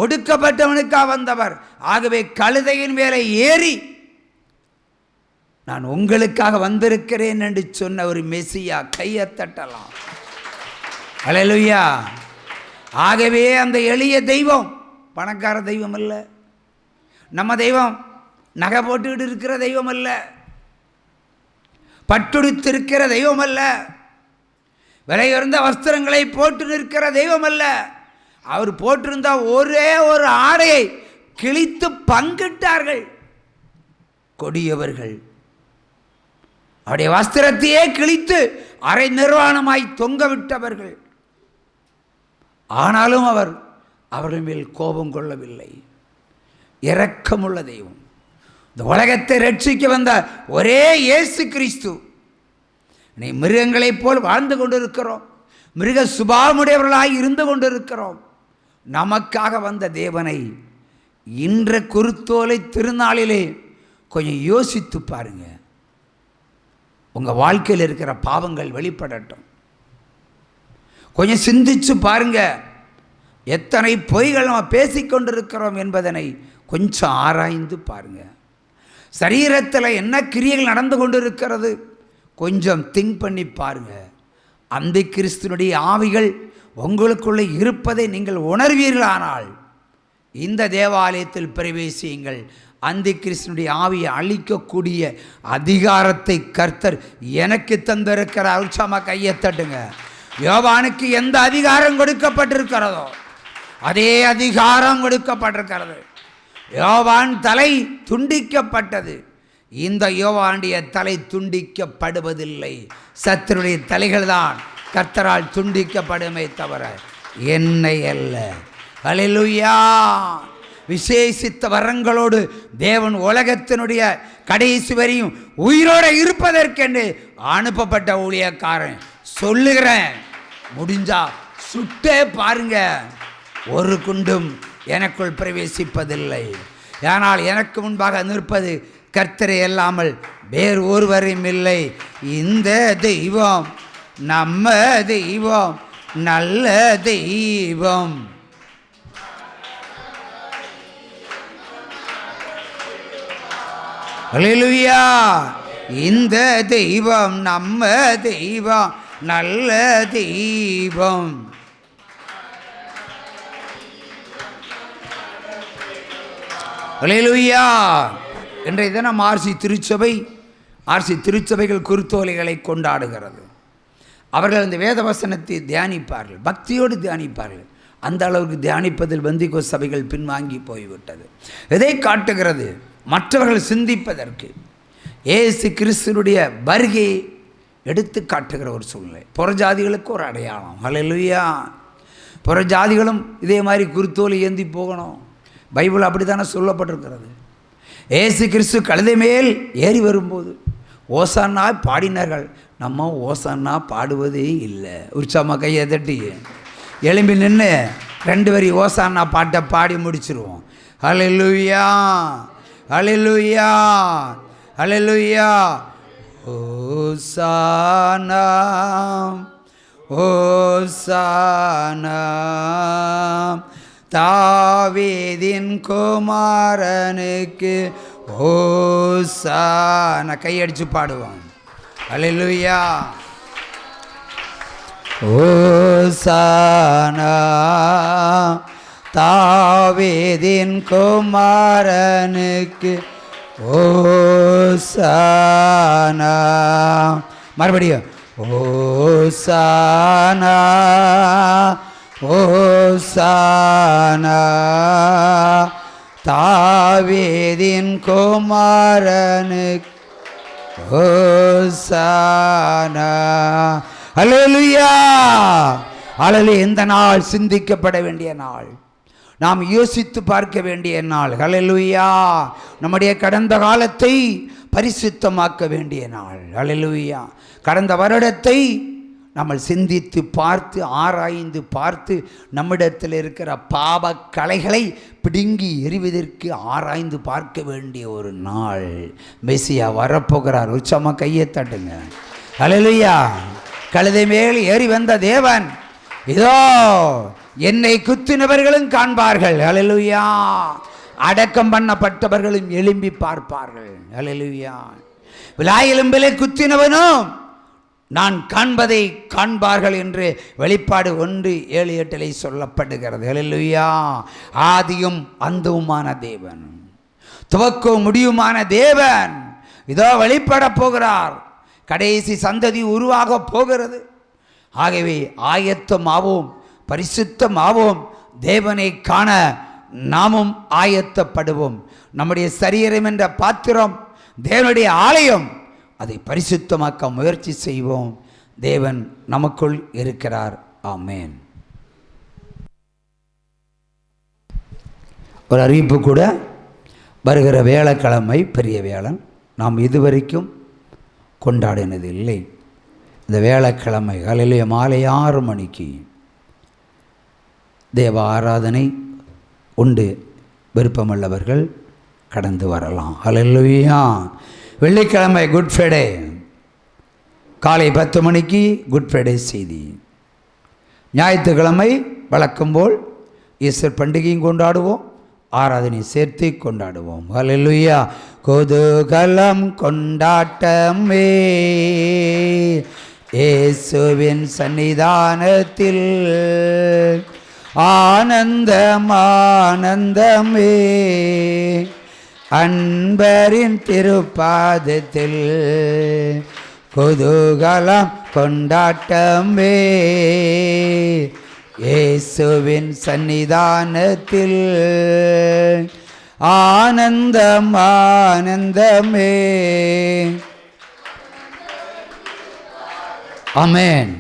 ஒடுக்கப்பட்டவனுக்காக வந்தவர். ஆகவே கழுதையின் மேலே ஏறி நான் உங்களுக்காக வந்திருக்கிறேன் என்று சொன்ன ஒரு மெசியா. கையை தட்டலாம். அல்லேலூயா. ஆகவே அந்த எளிய தெய்வம் பணக்கார தெய்வம் அல்ல. நம்ம தெய்வம் நகை போட்டுக்கிட்டு இருக்கிற தெய்வம் அல்ல, பட்டுடுத்திருக்கிற தெய்வம் அல்ல, விலையுயர்ந்த வஸ்திரங்களை போட்டு நிற்கிற தெய்வம் அல்ல. அவர் போட்டிருந்த ஒரே ஒரு ஆடையை கிழித்து பங்கிட்டார்கள் கொடியவர்கள். அவருடைய வஸ்திரத்தையே கிழித்து அரை நிர்வாணமாய் தொங்க விட்டவர்கள். ஆனாலும் அவர் அவர்கள் மேல் கோபம் கொள்ளவில்லை. இரக்கமுள்ள தெய்வம். இந்த உலகத்தை ரட்சிக்க வந்த ஒரே இயேசு கிறிஸ்து. நீ மிருகங்களைப் போல் வாழ்ந்து கொண்டிருக்கிறோம், மிருக சுபாவமுடையவர்களாய் இருந்து கொண்டிருக்கிறோம். நமக்காக வந்த தேவனை இன்ற குருத்தோலை திருநாளிலே கொஞ்சம் யோசித்து பாருங்க. உங்கள் வாழ்க்கையில் இருக்கிற பாவங்கள் வெளிப்படட்டும். கொஞ்சம் சிந்திச்சு பாருங்க. எத்தனை பொய்கள் நம்ம பேசிக்கொண்டிருக்கிறோம் என்பதனை கொஞ்சம் ஆராய்ந்து பாருங்க. சரீரத்தில் என்ன கிரியைகள் நடந்து கொண்டிருக்கிறது கொஞ்சம் திங்க் பண்ணி பாருங்க. அந்தி கிறிஸ்துனுடைய ஆவிகள் உங்களுக்குள்ளே இருப்பதை நீங்கள் உணர்வீர்களானால் இந்த தேவாலயத்தில் பிரவேசியுங்கள். அந்தி கிறிஸ்துனுடைய ஆவியை அழிக்கக்கூடிய அதிகாரத்தை கர்த்தர் எனக்கு தந்திருக்கிறார். உற்சாகமாக கையை தட்டுங்க. யோவானுக்கு எந்த அதிகாரம் கொடுக்கப்பட்டிருக்கிறதோ அதே அதிகாரம் கொடுக்கப்பட்டிருக்கிறது. யோவான் தலை துண்டிக்கப்பட்டது. இந்த யோவானுடைய தலை துண்டிக்கப்படுவதில்லை. சத்துருடைய தலைகள் தான் கர்த்தரால் துண்டிக்கப்படுமே தவிர என்னை அல்ல. அல்லேலூயா. விசேஷித்த வரங்களோடு தேவன் உலகத்தினுடைய கடைசி வரையும் உயிரோடு இருப்பதற்கென்று அனுப்பப்பட்ட ஊழியக்காரன். சொல்லுகிறேன், முடிஞ்சா சுட்டே பாருங்க, ஒரு குண்டும் எனக்குள் பிரவேசிப்பதில்லை. ஆனால் எனக்கு முன்பாக நிற்பது கர்த்தரை அல்லாமல் வேறு ஒருவரும் இல்லை. இந்த தெய்வம் நம்ம தெய்வம், நல்ல தெய்வம். அல்லேலூயா. இந்த தெய்வம் நம்ம தெய்வம், நல்ல தெய்வம். அல்லேலூயா. இன்றைய தினம் ஆர்சி திருச்சபைகள் குருத்தோலைகளை கொண்டாடுகிறது. அவர்கள் இந்த வேத வசனத்தை தியானிப்பார்கள், பக்தியோடு தியானிப்பார்கள். அந்த அளவுக்கு தியானிப்பதில் பந்திகோ சபைகள் பின்வாங்கி போய்விட்டது. இதை காட்டுகிறது மற்றவர்கள் சிந்திப்பதற்கு இயேசு கிறிஸ்துனுடைய வருகையை எடுத்து காட்டுகிற ஒரு சூழ்நிலை. புறஜாதிகளுக்கு ஒரு அடையாளம். அல்லேலூயா. புறஜாதிகளும் இதே மாதிரி குருத்தோலை ஏந்தி போகணும். பைபிள் அப்படி தானே சொல்லப்பட்டிருக்கிறது. இயேசு கிறிஸ்து கழுதை மேல் ஏறி வரும்போது ஓசானா பாடினார்கள். நம்ம ஓசானா பாடுவதே இல்லை. உற்சாகமாக கையை தட்டி எழும்பி நின்று 2 வரி ஓசானா பாட்டை பாடி முடிச்சிருவோம். அல்லேலூயா, அல்லேலூயா, அல்லேலூயா. ஓசானா, ஓசானா, தாவீதின் குமாரனுக்கு ஓசானா. கையடிச்சு பாடுவான். அல்லேலூயா. ஓசானா, தாவீதின் குமாரனுக்கு ஓசானா. மறுபடியும் ஓசானா, ஓசானா, தாவீதின் குமாரனுக்கு ஓசானா. அல்லேலூயா. அல்லேலூயா. இந்த நாள் சிந்திக்கப்பட வேண்டிய நாள், நாம் யோசித்து பார்க்க வேண்டிய நாள். அல்லேலூயா. நம்முடைய கடந்த காலத்தை பரிசுத்தமாக்க வேண்டிய நாள். அல்லேலூயா. கடந்த வருடத்தை நம்ம சிந்தித்து பார்த்து ஆராய்ந்து பார்த்து நம்மிடத்தில் இருக்கிற பாவ கலைகளை பிடுங்கி எறிவதற்கு ஆராய்ந்து பார்க்க வேண்டிய ஒரு நாள். மெசியா வரப்போகிறார். உற்சாகமாக கையை தட்டுங்க. அல்லேலூயா. கழுதை மேல் ஏறி வந்த தேவன் இதோ என்னை குத்தினவர்களும் காண்பார்கள். ஹல்லேலூயா. அடக்கம் பண்ணப்பட்டவர்களும் எழும்பி பார்ப்பார்கள். ஹல்லேலூயா. விலாயெலும்பிலே குத்தினவனும் நான் காண்பதை காண்பார்கள் என்று வெளிப்பாடு 1:7-8 சொல்லப்படுகிறது. ஹல்லேலூயா. ஆதியும் அந்தவுமான தேவன், துவக்கவும் முடியுமான தேவன் இதோ வெளிப்பட போகிறார். கடைசி சந்ததி உருவாக போகிறது. ஆகவே ஆயத்தமாவோம், பரிசுத்தமாவோம். தேவனை காண நாமும் ஆயத்தப்படுவோம். நம்முடைய சரீரம் என்ற பாத்திரம் தேவனுடைய ஆலயம், அதை பரிசுத்தமாக்க முயற்சி செய்வோம். தேவன் நமக்குள் இருக்கிறார். ஆமென். ஒரு அறிவிப்பு கூட, வருகிற வேலைக்கிழமை பெரிய வேளன் நாம் இதுவரைக்கும் கொண்டாடினது இல்லை. இந்த வேலைக்கிழமை காலையிலே மாலை 6 மணிக்கு தேவ ஆராதனை உண்டு. விருப்பமுள்ளவர்கள் கடந்து வரலாம். ஹல்லேலூயா. வெள்ளிக்கிழமை குட் ஃப்ரைடே காலை 10 மணிக்கு குட் ஃப்ரைடே செய்தி. ஞாயிற்றுக்கிழமை வழக்கம் போல் ஈஸ்டர் பண்டிகையும் கொண்டாடுவோம், ஆராதனை சேர்த்து கொண்டாடுவோம். ஹல்லேலூயா. குதூகலம் கொண்டாட்டமே இயேசுவின் சன்னிதானத்தில், ஆனந்தம் ஆனந்தமே அன்பரின் திருப்பாதத்தில், குதூகலம் கொண்டாட்டமே இயேசுவின் சன்னிதானத்தில், ஆனந்தம் ஆனந்தமே. ஆமென்.